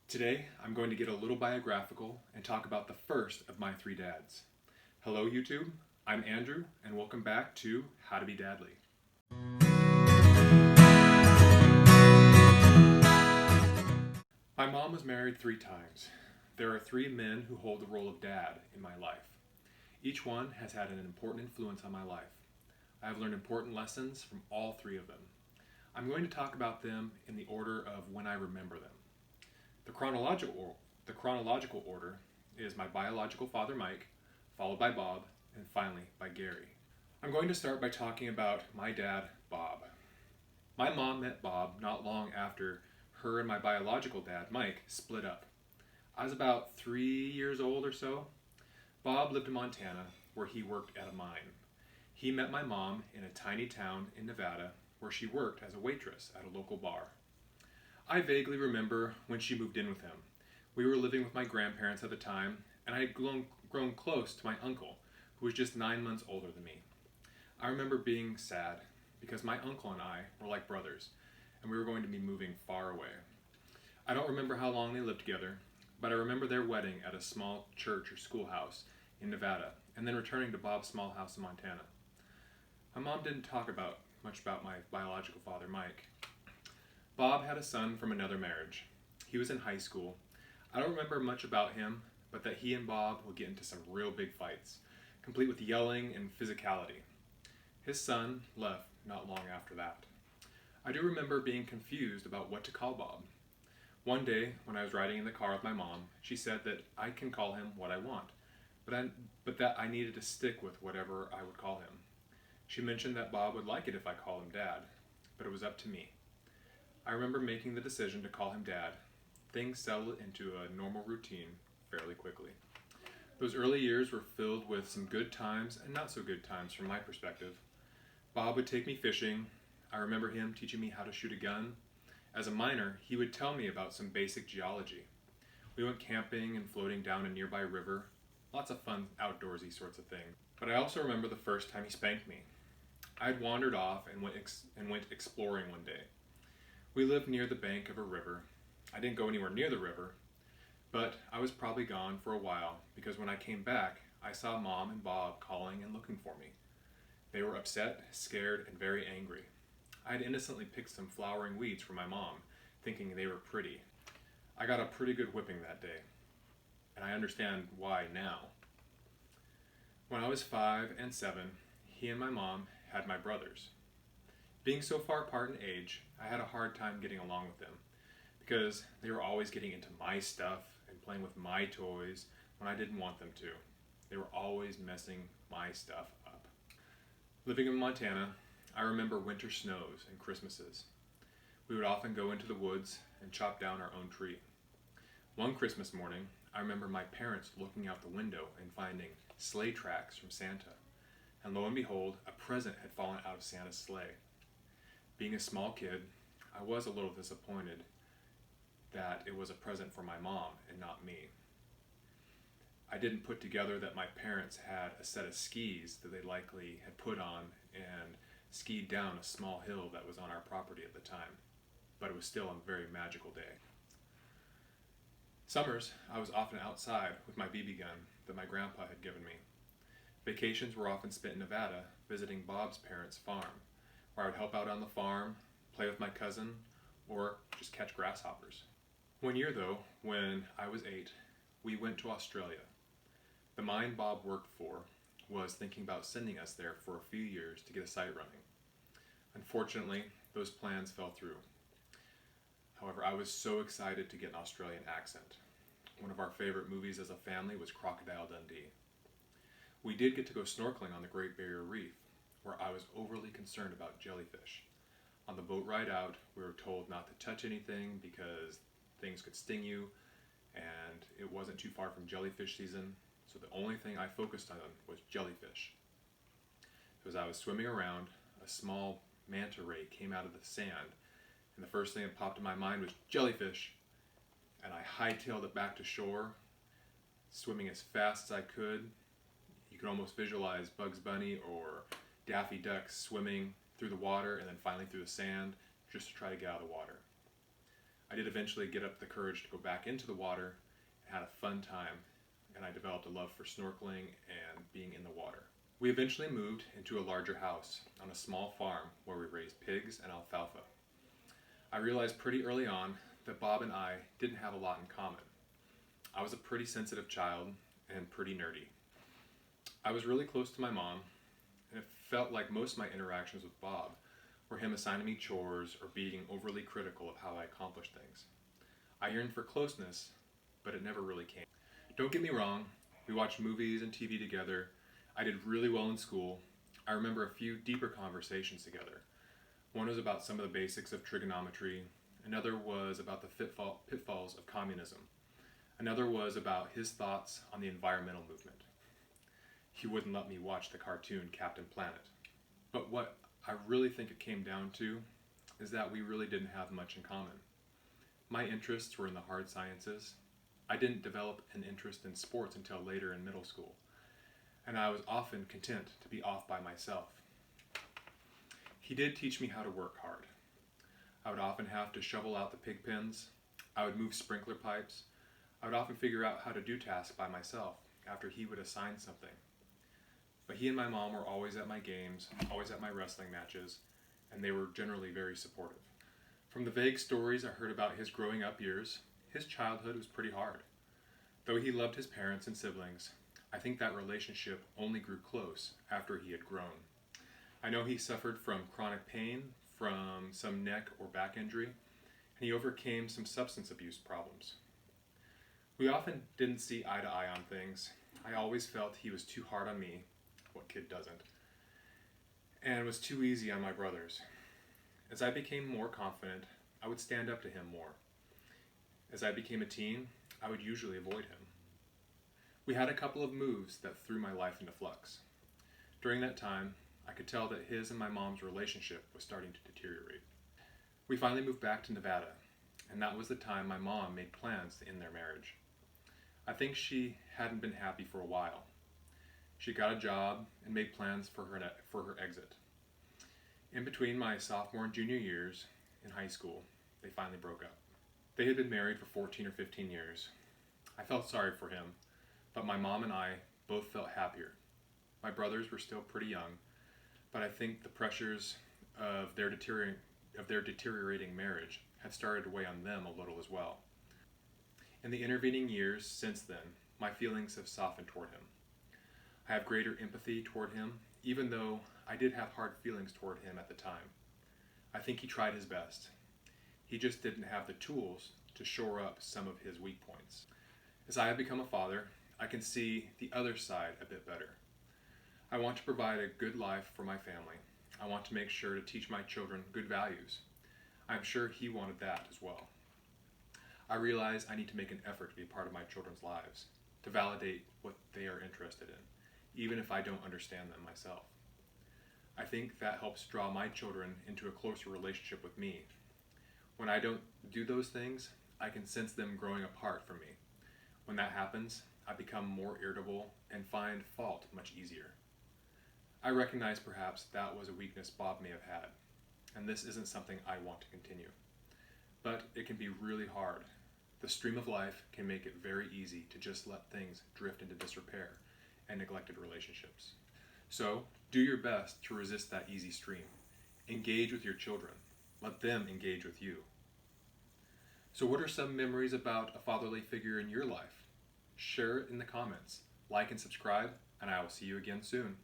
Today, I'm going to get a little biographical and talk about the first of my three dads. Hello, YouTube. I'm Andrew, and welcome back to How to Be Dadly. My mom was married 3 times. There are 3 men who hold the role of dad in my life. Each one has had an important influence on my life. I have learned important lessons from all 3 of them. I'm going to talk about them in the order of when I remember them. The chronological order is my biological father, Mike, followed by Bob, and finally by Gary. I'm going to start by talking about my dad, Bob. My mom met Bob not long after her and my biological dad, Mike, split up. I was about 3 years old or so. Bob lived in Montana, where he worked at a mine. He met my mom in a tiny town in Nevada, where she worked as a waitress at a local bar. I vaguely remember when she moved in with him. We were living with my grandparents at the time, and I had grown close to my uncle, who was just 9 months older than me. I remember being sad because my uncle and I were like brothers, and we were going to be moving far away. I don't remember how long they lived together, but I remember their wedding at a small church or schoolhouse in Nevada, and then returning to Bob's small house in Montana. My mom didn't talk much about my biological father, Mike. Bob had a son from another marriage. He was in high school. I don't remember much about him, but that he and Bob would get into some real big fights, complete with yelling and physicality. His son left not long after that. I do remember being confused about what to call Bob. One day, when I was riding in the car with my mom, she said that I can call him what I want, but that I needed to stick with whatever I would call him. She mentioned that Bob would like it if I called him Dad, but it was up to me. I remember making the decision to call him Dad. Things settled into a normal routine fairly quickly. Those early years were filled with some good times and not so good times from my perspective. Bob would take me fishing. I remember him teaching me how to shoot a gun. As a minor, he would tell me about some basic geology. We went camping and floating down a nearby river. Lots of fun outdoorsy sorts of things. But I also remember the first time he spanked me. I had wandered off and went exploring one day. We lived near the bank of a river. I didn't go anywhere near the river, but I was probably gone for a while because when I came back, I saw Mom and Bob calling and looking for me. They were upset, scared, and very angry. I had innocently picked some flowering weeds for my mom, thinking they were pretty. I got a pretty good whipping that day, and I understand why now. When I was 5 and 7, he and my mom had my brothers. Being so far apart in age, I had a hard time getting along with them because they were always getting into my stuff and playing with my toys when I didn't want them to. They were always messing my stuff up. Living in Montana, I remember winter snows and Christmases. We would often go into the woods and chop down our own tree. One Christmas morning, I remember my parents looking out the window and finding sleigh tracks from Santa. And lo and behold, a present had fallen out of Santa's sleigh. Being a small kid, I was a little disappointed that it was a present for my mom and not me. I didn't put together that my parents had a set of skis that they likely had put on and skied down a small hill that was on our property at the time, but it was still a very magical day. Summers, I was often outside with my BB gun that my grandpa had given me. Vacations were often spent in Nevada visiting Bob's parents' farm, where I would help out on the farm, play with my cousin, or just catch grasshoppers. One year though, when I was 8, we went to Australia. The mine Bob worked for was thinking about sending us there for a few years to get a site running. Unfortunately, those plans fell through. However, I was so excited to get an Australian accent. One of our favorite movies as a family was Crocodile Dundee. We did get to go snorkeling on the Great Barrier Reef, where I was overly concerned about jellyfish. On the boat ride out, we were told not to touch anything because things could sting you, and it wasn't too far from jellyfish season, so the only thing I focused on was jellyfish. As I was swimming around, a small manta ray came out of the sand, and the first thing that popped in my mind was jellyfish, and I hightailed it back to shore, swimming as fast as I could. You could almost visualize Bugs Bunny or Daffy Duck swimming through the water and then finally through the sand just to try to get out of the water. I did eventually get up the courage to go back into the water and had a fun time, and I developed a love for snorkeling and being in the water. We eventually moved into a larger house on a small farm where we raised pigs and alfalfa. I realized pretty early on that Bob and I didn't have a lot in common. I was a pretty sensitive child and pretty nerdy. I was really close to my mom, and it felt like most of my interactions with Bob were him assigning me chores or being overly critical of how I accomplished things. I yearned for closeness, but it never really came. Don't get me wrong, we watched movies and TV together. I did really well in school. I remember a few deeper conversations together. One was about some of the basics of trigonometry. Another was about the pitfalls of communism. Another was about his thoughts on the environmental movement. He wouldn't let me watch the cartoon Captain Planet. But what I really think it came down to is that we really didn't have much in common. My interests were in the hard sciences. I didn't develop an interest in sports until later in middle school, and I was often content to be off by myself. He did teach me how to work hard. I would often have to shovel out the pig pens. I would move sprinkler pipes. I would often figure out how to do tasks by myself after he would assign something. But he and my mom were always at my games, always at my wrestling matches, and they were generally very supportive. From the vague stories I heard about his growing up years, his childhood was pretty hard. Though he loved his parents and siblings, I think that relationship only grew close after he had grown. I know he suffered from chronic pain, from some neck or back injury, and he overcame some substance abuse problems. We often didn't see eye to eye on things. I always felt he was too hard on me, what kid doesn't, and was too easy on my brothers. As I became more confident, I would stand up to him more. As I became a teen, I would usually avoid him. We had a couple of moves that threw my life into flux. During that time, I could tell that his and my mom's relationship was starting to deteriorate. We finally moved back to Nevada, and that was the time my mom made plans to end their marriage. I think she hadn't been happy for a while. She got a job and made plans for her exit. In between my sophomore and junior years in high school, they finally broke up. They had been married for 14 or 15 years. I felt sorry for him, but my mom and I both felt happier. My brothers were still pretty young, but I think the pressures of their deteriorating marriage had started to weigh on them a little as well. In the intervening years since then, my feelings have softened toward him. I have greater empathy toward him, even though I did have hard feelings toward him at the time. I think he tried his best. He just didn't have the tools to shore up some of his weak points. As I have become a father, I can see the other side a bit better. I want to provide a good life for my family. I want to make sure to teach my children good values. I'm sure he wanted that as well. I realize I need to make an effort to be a part of my children's lives, to validate what they are interested in, even if I don't understand them myself. I think that helps draw my children into a closer relationship with me. When I don't do those things, I can sense them growing apart from me. When that happens, I become more irritable and find fault much easier. I recognize perhaps that was a weakness Bob may have had, and this isn't something I want to continue. But it can be really hard. The stream of life can make it very easy to just let things drift into disrepair and neglected relationships. So, do your best to resist that easy stream. Engage with your children. Let them engage with you. So what are some memories about a fatherly figure in your life? Share it in the comments. Like and subscribe, and I will see you again soon.